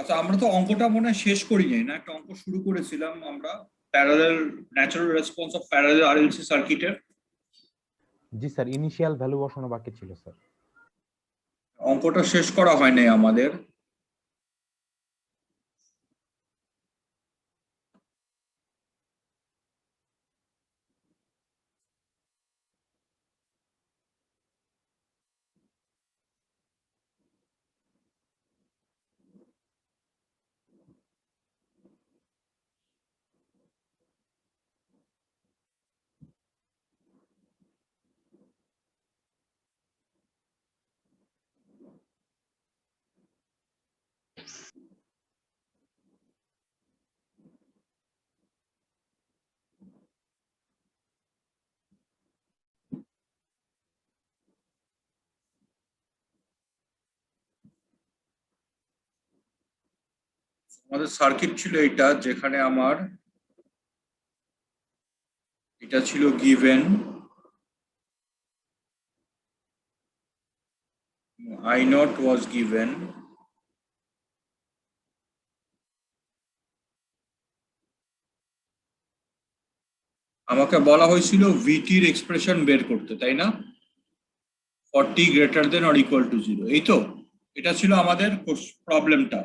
আচ্ছা, আমরা তো অঙ্কটা মনে হয় শেষ করি নাই না, একটা অঙ্ক শুরু করেছিলাম আমরা parallel natural response of parallel RLC সার্কিটের। জি স্যার, ইনিশিয়াল ভ্যালু বসানো বাকি ছিল স্যার। অঙ্কটা শেষ করা হয় নাই আমাদের। আমাদের সার্কিট ছিল এটা, যেখানে আমার এটা ছিল given, I naught was given, আমাকে বলা হয়েছিল ভিটির এক্সপ্রেশন বের করতে, তাই না? 40 greater than or equal to 0, এই তো এটা ছিল আমাদের প্রবলেমটা,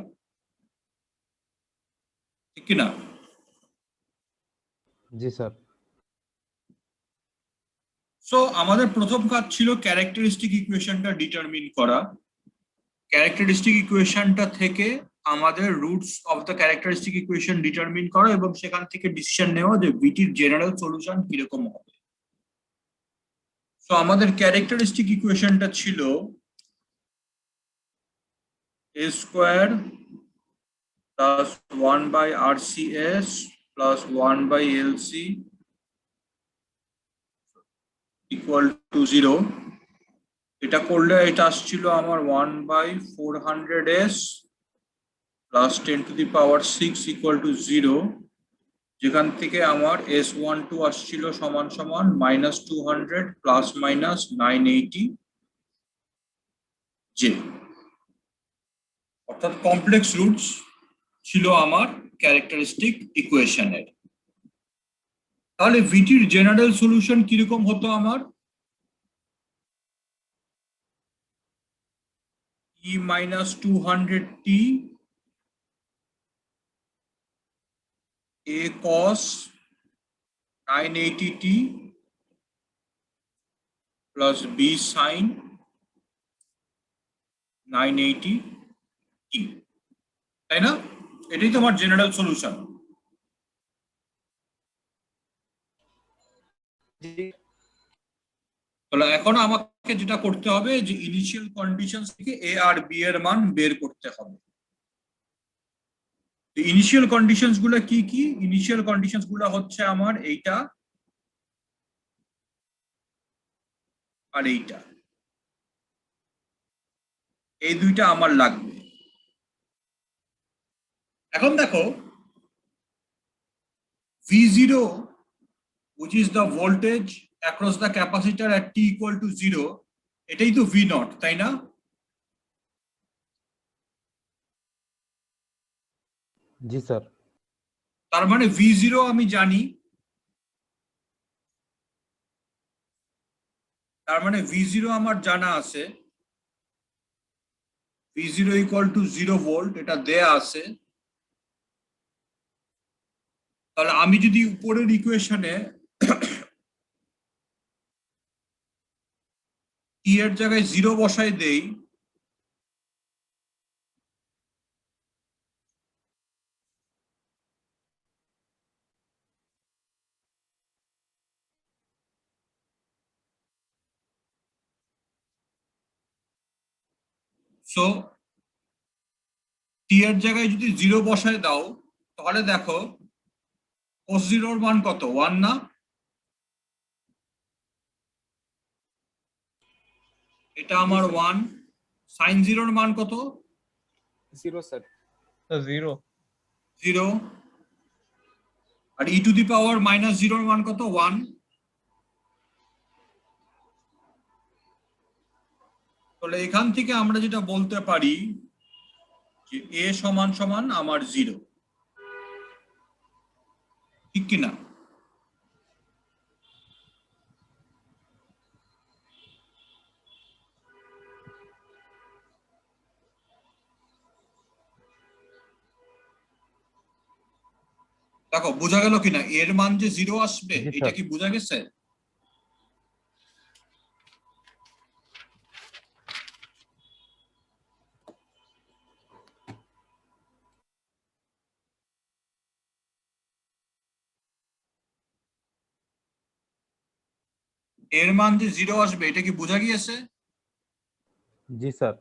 ঠিক কি না? জি স্যার। সো আমাদের প্রথম কাজ ছিল ক্যারেক্টারিস্টিক ইকুয়েশনটা ডিটারমিন করা। ক্যারেক্টারিস্টিক ইকুয়েশনটা থেকে আমাদের roots of the characteristic equation determine করা এবং সেখান থেকে ডিসিশন নেওয়া যে ভিটির জেনারেল সলিউশন কিরকম হবে। সো আমাদের ক্যারেক্টারিস্টিক ইকুয়েশনটা ছিল a square plus 1 by RCS plus 1 by LC equal to 0। এটা করলে এটা আসছিল আমার 1/400s প্লাস 10⁻6 ইকুয়াল টু 0, যেখান থেকে আমার S12 আসছিল সমান সমান -200 প্লাস মাইনাস 980 J, অর্থাৎ কমপ্লেক্স রুটস ছিল আমার ক্যারেক্টারিস্টিক ইকুয়েশনের। তাহলে ভিটির জেনারেল সলিউশন কিরকম হতো আমার? E-200t A cos 980t plus B sin 980t, তাই না? এটাই তো আমার জেনারেল সলিউশন। তাহলে এখন আমাকে যেটা করতে হবে যে ইনিশিয়াল কন্ডিশনস থেকে এ আর বি এর মান বের করতে হবে। ইনিশিয়াল কন্ডিশনস গুলো কি কি? ইনিশিয়াল কন্ডিশনস গুলো হচ্ছে আমার এইটা আর এইটা, এই দুইটা আমার লাগবে। এখন দেখো V0, which is the voltage across the capacitor at t equal to 0, এটাই তো V0, তাই না? জি স্যার। তার মানে V0 আমি জানি, তার মানে V0 আমার জানা আছে, V0 ইকুয়াল টু 0 ভোল্ট, এটা দেয়া আছে। তাহলে আমি যদি উপরের ইকুয়েশনে টি এর জায়গায় 0 বসাই দেই, সো টি এর জায়গায় যদি 0 বসায় দাও, তাহলে দেখো cos 0 এর মান কত? 1 না? এটা আমার 1। sin 0 এর মান কত? 0 স্যার। 0 0। আর e টু দি পাওয়ার -0 এর মান কত? 1। তাহলে এখান থেকে আমরা যেটা বলতে পারি যে এ সমান সমান আমার 0, ঠিক কিনা? দেখো বোঝা গেল কিনা, এর মান যে 0 আসবে জি এটা স্যার। কি বোঝা গেছে? এর মান যে 0 আসবে এটা কি বোঝা গিয়েছে? জি স্যার।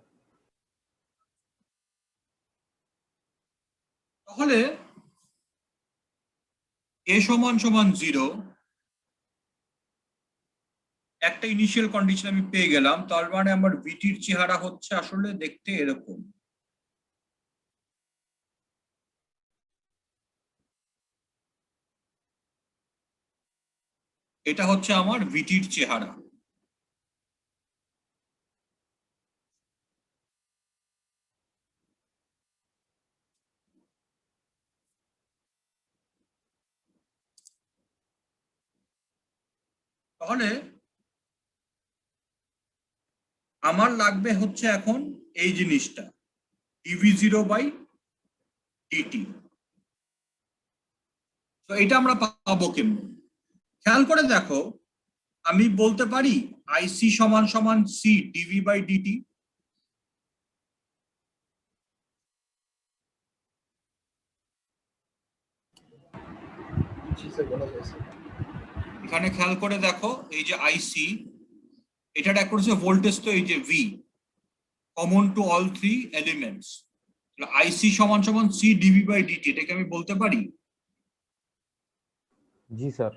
তাহলে এ সমান সমান 0 একটা ইনিশিয়াল কন্ডিশন আমি পেয়ে গেলাম, তার মানে আমার ভিটির চেহারা হচ্ছে আসলে দেখতে এরকম। এটা হচ্ছে আমার ভিটির চেহারা। তাহলে আমার লাগবে হচ্ছে এখন এই জিনিসটা, dv0/dt। তো এটা আমরা পাবো কেমন? খেয়াল করে দেখো, আমি বলতে পারি আইসি সমান সমান সি ডিভি/ডিটি। এখানে খেয়াল করে দেখো, এই যে আইসি, এটার এক করছে ভোল্টেজ, তো এই যে V common to all three elements, I C সমান সমান সি ডিভি/ডিটি, এটাকে আমি বলতে পারি। জি স্যার।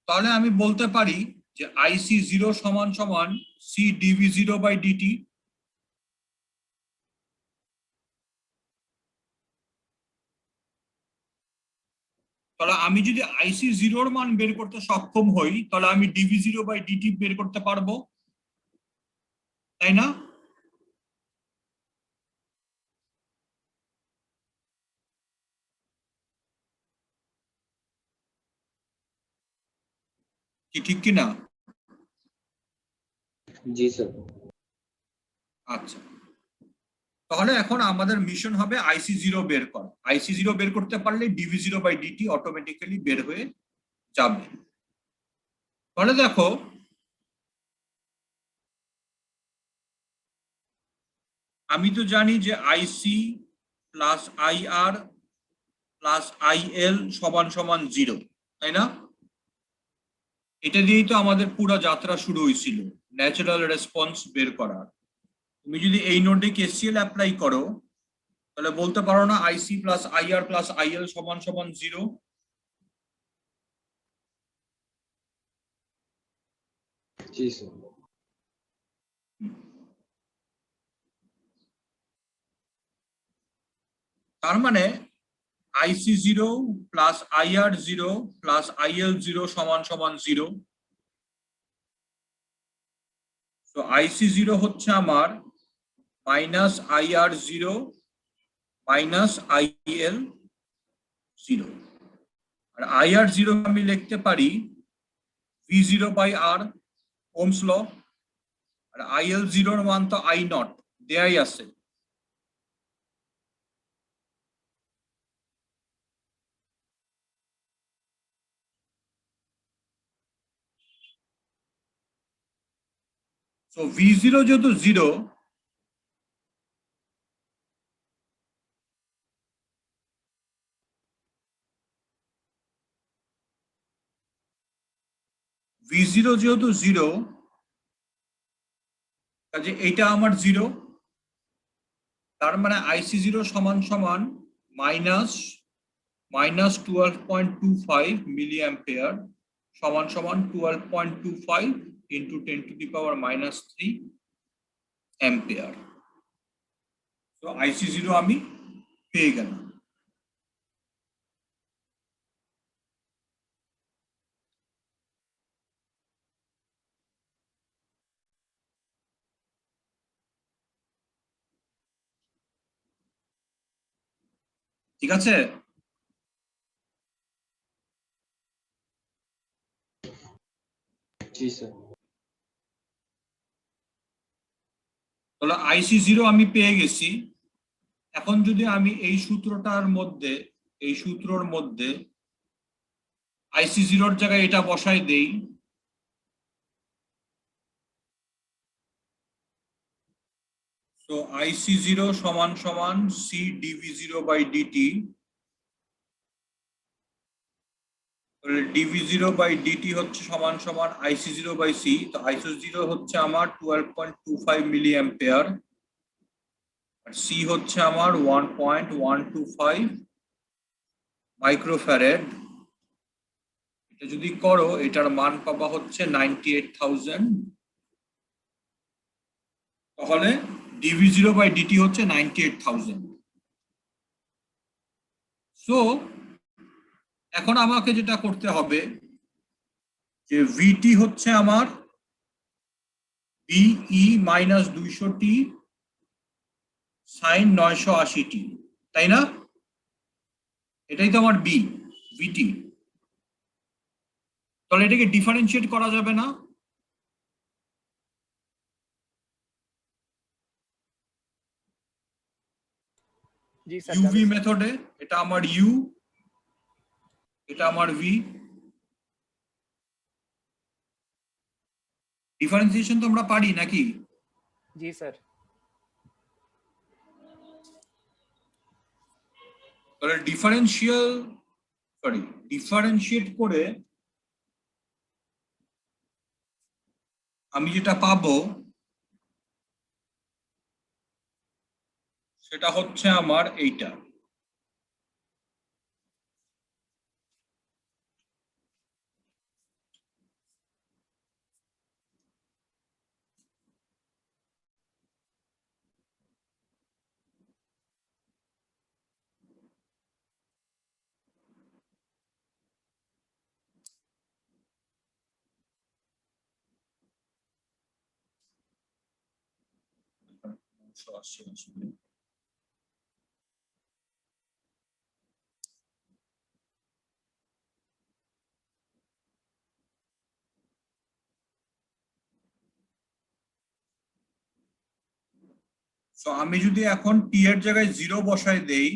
তাহলে আমি বলতে পারি যে আইসি 0 সমান সমান সি ডিভি0/ডিটি। তাহলে আমি যদি আইসি 0-র মান বের করতে সক্ষম হই, তাহলে আমি ডিভি0/ডিটি বের করতে পারবো, তাই না? কি ঠিক কিনা? জি স্যার। আচ্ছা, তাহলে এখন আমাদের মিশন হবে আইসি 0 বের করা। আইসি 0 বের করতে পারলে ডিভি0/ডিটি অটোমেটিক্যালি বের হয়ে যাবে। তাহলে দেখো, আমি তো জানি যে IC plus IR plus IL সমান সমান 0, তাই না? এটা দিয়েই তো আমাদের পুরো যাত্রা শুরু হয়েছিল, ন্যাচারাল রেসপন্স বের করার। তুমি যদি এই নোডে কেসিএল অ্যাপ্লাই করো, তাহলে বলতে পারো না IC plus IR plus IL সমান সমান 0? জি স্যার। তার মানে IC 0 plus IR 0 plus IL 0 সমান সমান 0। তো আইসি 0 হচ্ছে আমার মাইনাস আইআর 0 মাইনাস আইএল 0, আর আইআর 0 আমি লিখতে পারি V0/R, ওহমস ল। আর আইএল 0-র মান তো আই নট দেয়াই আছে। তো V0 যেহেতু 0, V0 যেহেতু 0, কাজে এটা আমার 0। তার মানে আইসি 0 সমান সমান মাইনাস মাইনাস 12.25 মিলি অ্যাম্পিয়ার সমান সমান 12.25 ইন্টু 10⁻³ অ্যাম্পিয়ার। তো আইসি 0 আমি পেয়ে গেলাম। ঠিক আছে? জি স্যার। তাহলে IC0 আমি পেয়ে গেছি। এখন যদি আমি এই সূত্রটার মধ্যে, এই সূত্রর মধ্যে IC0 জায়গায় এটা বসাই দেই, তো IC0 সমান সমান C dV0/dt, dV0/dt হচ্ছে সমান সমান IC0/C। তো IC0 হচ্ছে আমার 12.25 মিলি অ্যাম্পিয়ার, আর C হচ্ছে আমার 1.125 মাইক্রোফ্যারাড। এটা যদি করো এটার মান পাবা হচ্ছে 98,000। তাহলে dV0/dt হচ্ছে 98,000। সো এখন আমাকে যেটা করতে হবে যে VT হচ্ছে আমার BE minus 200t sign 980t, তাই না? এটাই তো আমার VT। তাহলে এটাকে ডিফারেন্সিয়েট করা যাবে না? জি স্যার, ইউভি যাবে। মেথডে এটা আমার ইউ, এটা আমার ভি। ডিফারেন্সিয়েশন তো আমরা পারি নাকি? জি স্যার। তাহলে ডিফারেন্সিয়েট করে আমি যেটা পাবো সেটা হচ্ছে আমার এইটা। তো আমি যদি এখন টি এর জায়গায় 0 বসায় দেই,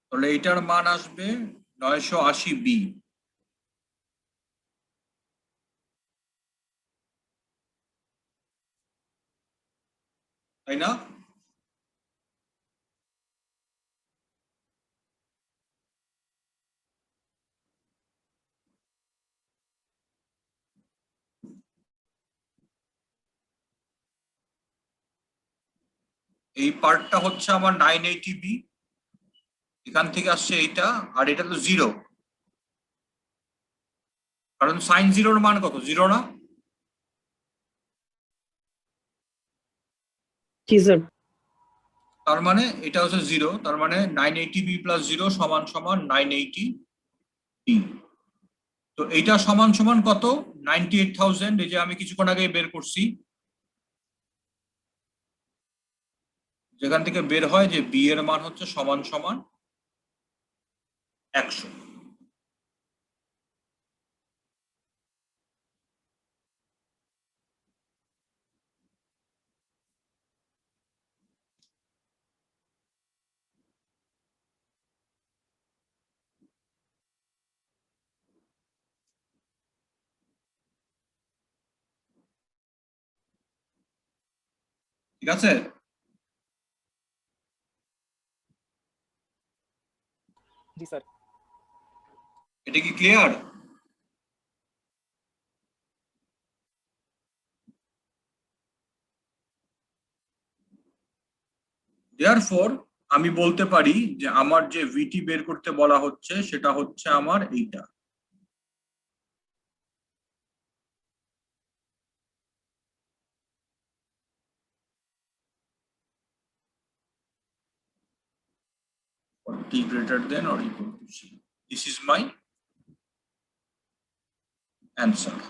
তাহলে এটার মান আসবে 980 বি, তাই না? এই পার্টটা হচ্ছে আমার 980 বি, এখান থেকে আসছে এইটা, আর এটা তো 0, কারণ সাইন 0 মান কত? 0 না? জি স্যার। তার মানে এটা হচ্ছে 0, তার মানে 980 বি প্লাস 0 সমান সমান 980 বি। তো এইটা সমান সমান কত? 98,000, এই যে আমি কিছুক্ষণ আগে বের করছি, যেখান থেকে বের হয় যে বি এর মান হচ্ছে সমান সমান 100। ঠিক আছে? জি স্যার। এটা কি ক্লিয়ার? দেয়ারফর আমি বলতে পারি যে আমার যে ভিটি বের করতে বলা হচ্ছে সেটা হচ্ছে আমার এইটা। T greater than or equal to C. This is my answer.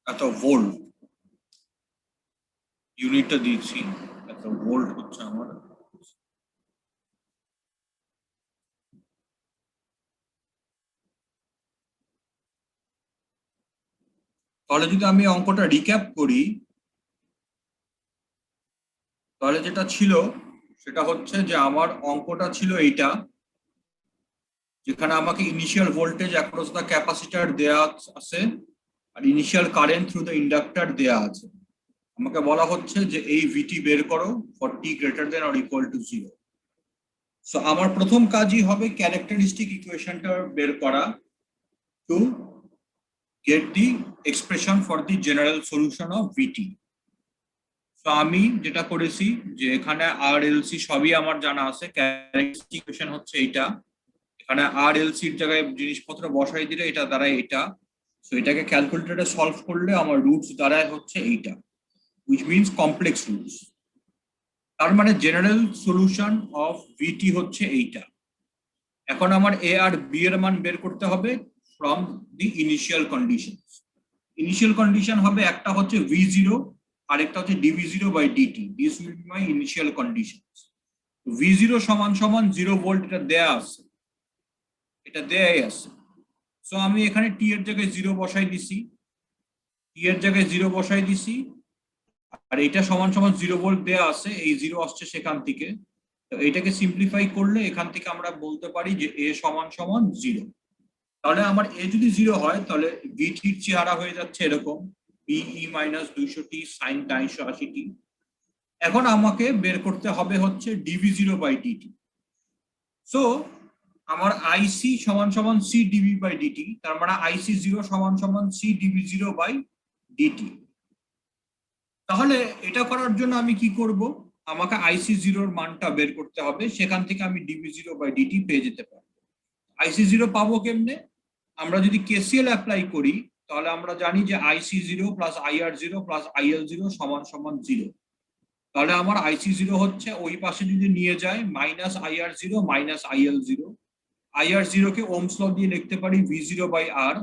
এত ভোল্ট ইউনিটটা দিয়েছি, এত ভোল্ট হচ্ছে আমার। তাহলে যদি আমি অঙ্কটা রিক্যাপ করি, তাহলে যেটা ছিল সেটা হচ্ছে যে আমার অঙ্কটা ছিল এইটা, যেখানে আমাকে initial voltage across the capacitor দেয়া আছে আর initial current through the inductor দেয়া আছে। আমাকে বলা হচ্ছে যে এই ভিটি বের করো for T greater than or equal to 0। So আমার প্রথম কাজই হবে ক্যারেক্টারিস্টিক ইকুয়েশনটা বের করা to get the expression for the general solution of V T. তো আমি যেটা করেছি যে এখানে আর এল সি সবই আমার জানা আছে, ক্যারেক্টারিস্টিক ইকুয়েশন হচ্ছে এইটা, এখানে আর এল সির জায়গায় জিনিসপত্র বসাই দিলে এটা দাঁড়ায় এইটা। সো এটাকে ক্যালকুলেটরে সলভ করলে আমার রুটস দাঁড়ায় হচ্ছে এইটা, which means complex roots। তার মানে জেনারেল সলিউশন অফ ভিটি হচ্ছে এইটা। এখন আমার এ আর বি এর মান বের করতে হবে from the initial conditions. Initial condition হবে একটা হচ্ছে v0 আর একটা হচ্ছে dv0 by dt। This will be my initial conditions. v0 সমান সমান 0 ভোল্ট, এটা দেয়া আছে, এটা দেয়াই আছে। সো আমি এখানে টি এর জায়গায় 0 বসাই দিছি, টি এর জায়গায় 0 বসাই দিছি, আর এটা সমান সমান 0 ভোল্ট দেয়া আছে, এই 0 আসছে সেখান থেকে। তো এটাকে সিম্পলিফাই করলে এখান থেকে আমরা বলতে পারি যে এ সমান সমান 0। তাহলে আমার এ যদি 0 হয় তাহলে ভিটির চেহারা হয়ে যাচ্ছে এরকম, BE minus 200t sign 380t। এখন আমাকে বের করতে হবে হচ্ছে dv0 বাই dt। সো আমার আইসি সমান সমান সি ডিভি বাই ডিটি, তার মানে আইসি 0 সমান সমান সি dv0 বাই ডিটি। তাহলে এটা করার জন্য আমি কি করব, আমাকে আইসি 0 এর মানটা বের করতে হবে, সেখান থেকে আমি dv0 বাই ডিটি পেয়ে যেতে পারবো। আইসি 0 পাবো কেমনে? আমরা যদি কেসিএল অ্যাপ্লাই করি তাহলে আমরা জানি যে আইসি 0 প্লাস আইআর 0 প্লাস আইএল 0 সমান সমান 0। তাহলে আমার আইসি 0 হচ্ছে ওই পাশে যদি নিয়ে যায় minus IR 0 minus IL 0। IR 0 কে ওহমস ল দিয়ে লিখতে পারি v0 by R,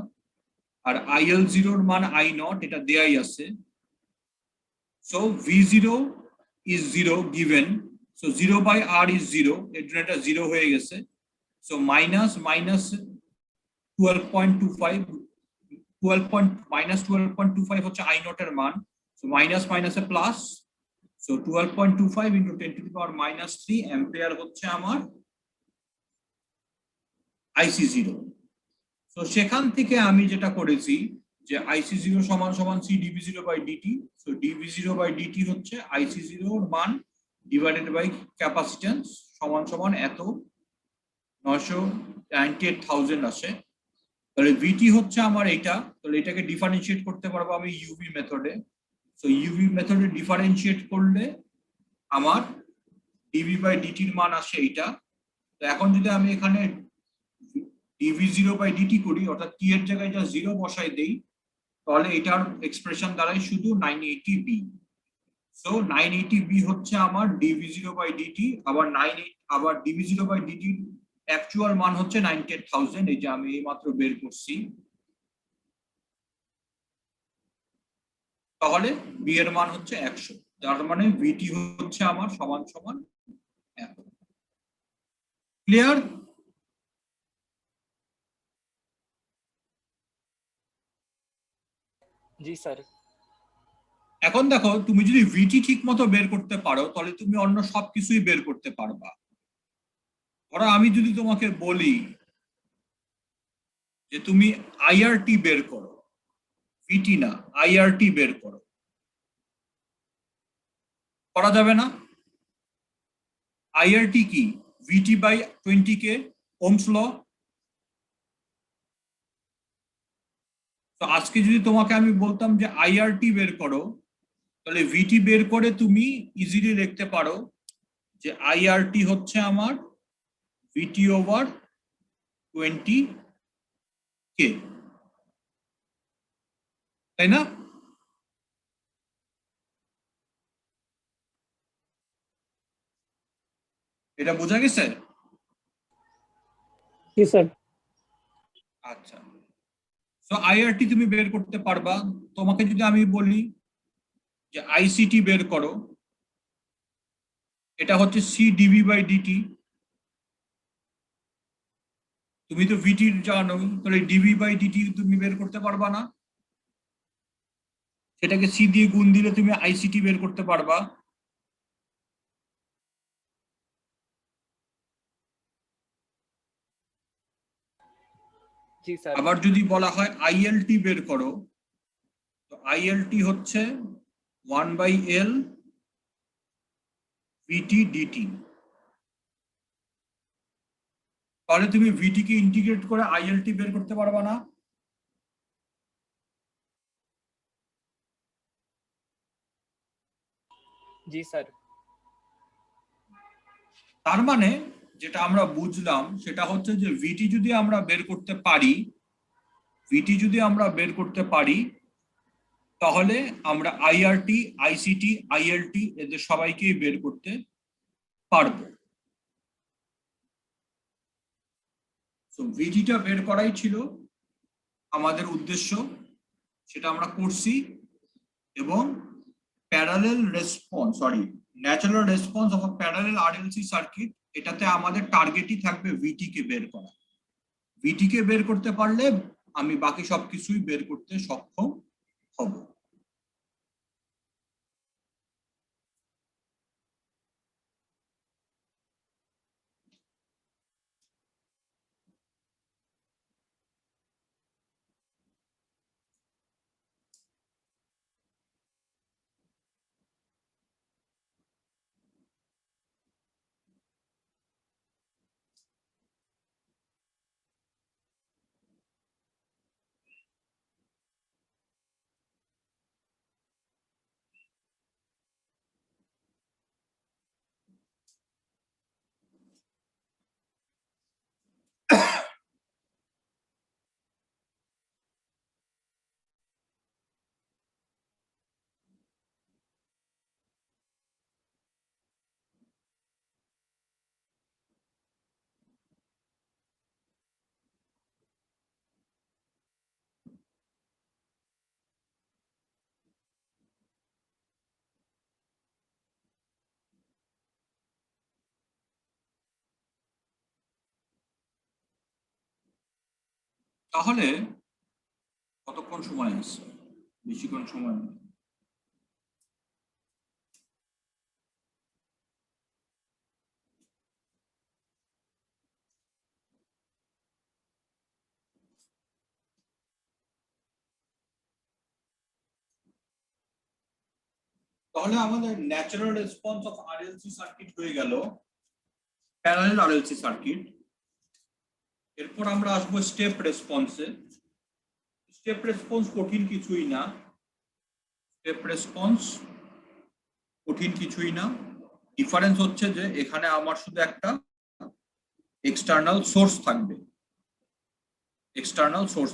R IL 0 এর মান আই নট, এটা দেয়াই আছে। So v0 is 0 given, so 0 by r is 0, এর জন্য এটা 0 হয়ে গেছে। সো মাইনাস মাইনাস 12.25, 12.25 হচ্ছে আই নট এর মান। সো মাইনাস মাইনাসে plus, so 12.25 into 10 two the power minus 3 ampere হচ্ছে আমার আইসি 0। তো সেখান থেকে আমি যেটা করেছি যে আইসি 0 সমান সমান C dv0 by dt. So dv0 by dt হচ্ছে আইসি 0 এর মান ডিভাইডেড বাই ক্যাপাসিট্যান্স সমান সমান এত 998,000 আসে। তাহলে ভিটি হচ্ছে আমার এটা, তাহলে এটাকে ডিফারেন্সিয়েট করতে পারবো আমি ইউভি মেথডে। সো ইউভি মেথডে ডিফারেন্সিয়েট করলে আমার ডিভি বাই ডিটির মান আসে এইটা। তো এখন যদি আমি এখানে dv0 বাই ডিটি করি, অর্থাৎ টি এর জায়গায় যা 0 বসাই দেই, তাহলে এটার এক্সপ্রেশন দাঁড়ায় শুধু 980b। সো 980b হচ্ছে আমার dv0 বাই ডিটি, আবার dv0 বাই ডিটির অ্যাকচুয়াল মান হচ্ছে 98,000, এই যে আমি এইমাত্র বের করছি। তাহলে বি এর মান হচ্ছে 100, যার মানে ভিটি হচ্ছে আমার সমান সমান 100। ক্লিয়ার? जी सर। এখন দেখো, তুমি যদি ভিটি ঠিক মতো বের করতে পারো তাহলে তুমি অন্য সবকিছুই বের করতে পারবা। ধরো আমি যদি তোমাকে বলি যে তুমি আইআরটি বের করো, ভিটি না আইআরটি বের করো, করা যাবে না? আইআরটি কি? ভিটি বাই 20k, ওহমস ল। তো আজকে যদি তোমাকে আমি বলতাম যে আইআরটি বের করো, তাহলে ভিটি বের করে তুমি ইজিলি লিখতে পারো যে আইআরটি হচ্ছে আমার ভিটি ওভার 20K, তাই না? এটা বোঝা গেছে? जी सर। আচ্ছা, সো আইআরটি তুমি বের করতে পারবা। তোমাকে যদি আমি বলি যে আইসিটি বের করো, এটা হচ্ছে CdV/dt। তুমি তো ভিটি জানো, তাহলে dV/dt তুমি বের করতে পারবা না? সেটাকে সি দিয়ে গুণ দিলে তুমি আইসিটি বের করতে পারবা। जी सर। আবার যদি বলা হয় আইএলটি বের করো, তো আইএলটি হচ্ছে 1/L ভিটি ডিটি। তাহলে তুমি ভিটি কে ইন্টিগ্রেট করে আইএলটি বের করতে পারবা না? जी सर। তার মানে যেটা আমরা বুঝলাম সেটা হচ্ছে যে ভিটি যদি আমরা বের করতে পারি, তাহলে আমরা আইআরটি, আইসিটি, আইএলটি এদের সবাইকেই বের করতে পারবো। তো ভিটিটা বের করাই ছিল আমাদের উদ্দেশ্য, সেটা আমরা করছি। এবং natural response of parallel RLC circuit, এটাতে আমাদের টার্গেটই থাকবে ভিটি কে বের করা। ভিটি কে বের করতে পারলে আমি বাকি সবকিছুই বের করতে সক্ষম হব। তাহলে কতক্ষণ সময় আছে? বেশিক্ষণ সময় নেই। তাহলে আমাদের natural response of RLC circuit হয়ে গেল প্যারালাল আরএলসি সার্কিট। এরপর আমরা আসবো স্টেপ রেসপন্সে। স্টেপ রেসপন্স কঠিন কিছুই না। ডিফারেন্স হচ্ছে যে এখানে আমার শুধু একটা এক্সটার্নাল সোর্স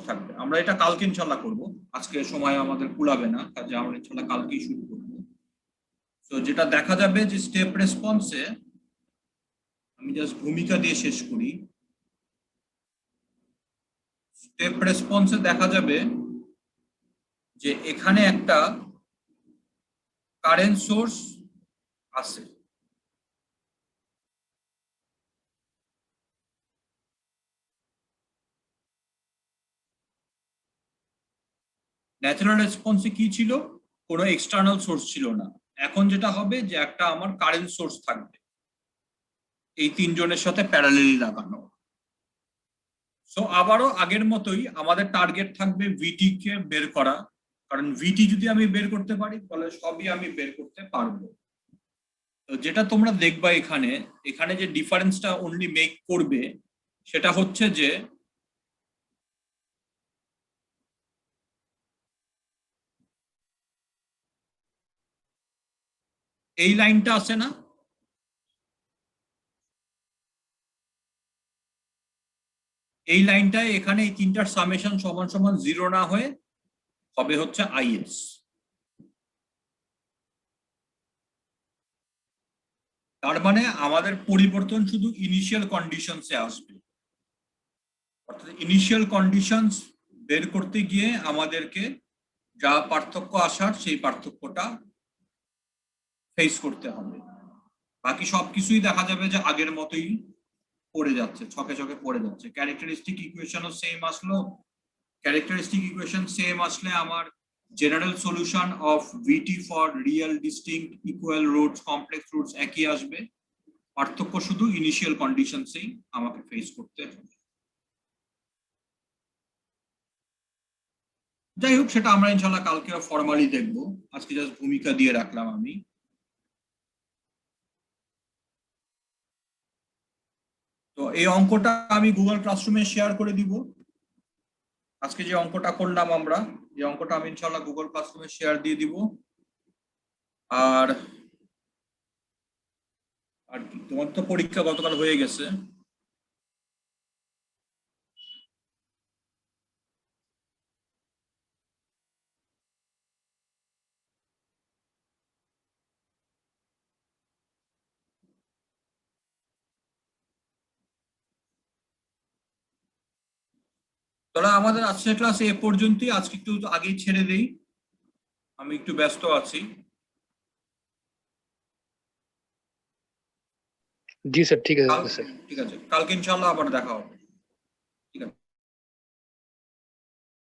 থাকবে। আমরা এটা কালকে ইনশাল্লাহ করবো, আজকে সময় আমাদের কুলাবে না, কাজে আমরা ইনশাল্লাহ কালকেই শুরু করবো। তো যেটা দেখা যাবে যে স্টেপ রেসপন্সে, আমি জাস্ট ভূমিকা দিয়ে শেষ করি। স্টেপ রেসপন্সে দেখা যাবে যে এখানে একটা কারেন্ট সোর্স আছে। ন্যাচারাল রেসপন্সে কি ছিল? কোনো এক্সটার্নাল সোর্স ছিল না। এখন যেটা হবে যে একটা আমার কারেন্ট সোর্স থাকবে, এই তিনজনের সাথে প্যারালালি লাগানো। সো আবারও আগের মতোই আমাদের টার্গেট থাকবে ভিটি কে বের করা, কারণ ভিটি যদি আমি বের করতে পারি তাহলে সবই আমি বের করতে পারবো। তো যেটা তোমরা দেখবা এখানে যে ডিফারেন্সটা অনলি মেক করবে সেটা হচ্ছে যে এই লাইনটা আছে না, এই লাইনটায় এখানে এই তিনটার সামেশন সমান সমান 0 না হয়ে হবে হচ্ছে আইএস। তার মানে আমাদের পরিবর্তন শুধু ইনিশিয়াল কন্ডিশনসে আসবে, অর্থাৎ ইনিশিয়াল কন্ডিশনস বের করতে গিয়ে আমাদেরকে যা পার্থক্য আসার সেই পার্থক্যটা ফেস করতে হবে। বাকি সবকিছুই দেখা যাবে যে আগের মতোই পড়ে যাচ্ছে, ছকে ছকে পড়ে যাচ্ছে। ক্যারেক্টারিস্টিক ইকুয়েশনও সেম আসলো, ক্যারেক্টারিস্টিক ইকুয়েশন সেম আসলে আমার general solution of VT for real distinct equal roots complex roots একই আসবে, পার্থক্য শুধু ইনিশিয়াল কন্ডিশনসেই আমাকে ফেস করতে হবে। যাই হোক, সেটা আমরা ইনশাল্লাহ কালকে ফর্মালি দেখবো, আজকে জাস্ট ভূমিকা দিয়ে রাখলাম আমি। তো এই অঙ্কটা আমি গুগল ক্লাসরুমে শেয়ার করে দিব। আজকে যে অঙ্কটা করলাম আমরা, এই অঙ্কটা আমি ইনশাল্লাহ গুগল ক্লাসরুমে শেয়ার দিয়ে দিব। আর আর কি, তোমার তো পরীক্ষা গতকাল হয়ে গেছে। তাহলে আমাদের আজকের ক্লাস এ পর্যন্তই, আজকে একটু আগেই ছেড়ে দেই, আমি একটু ব্যস্ত আছি। জি স্যার, ঠিক আছে স্যার। ঠিক আছে, কালকে ইনশাল্লাহ আবার দেখা হবে। ঠিক আছে।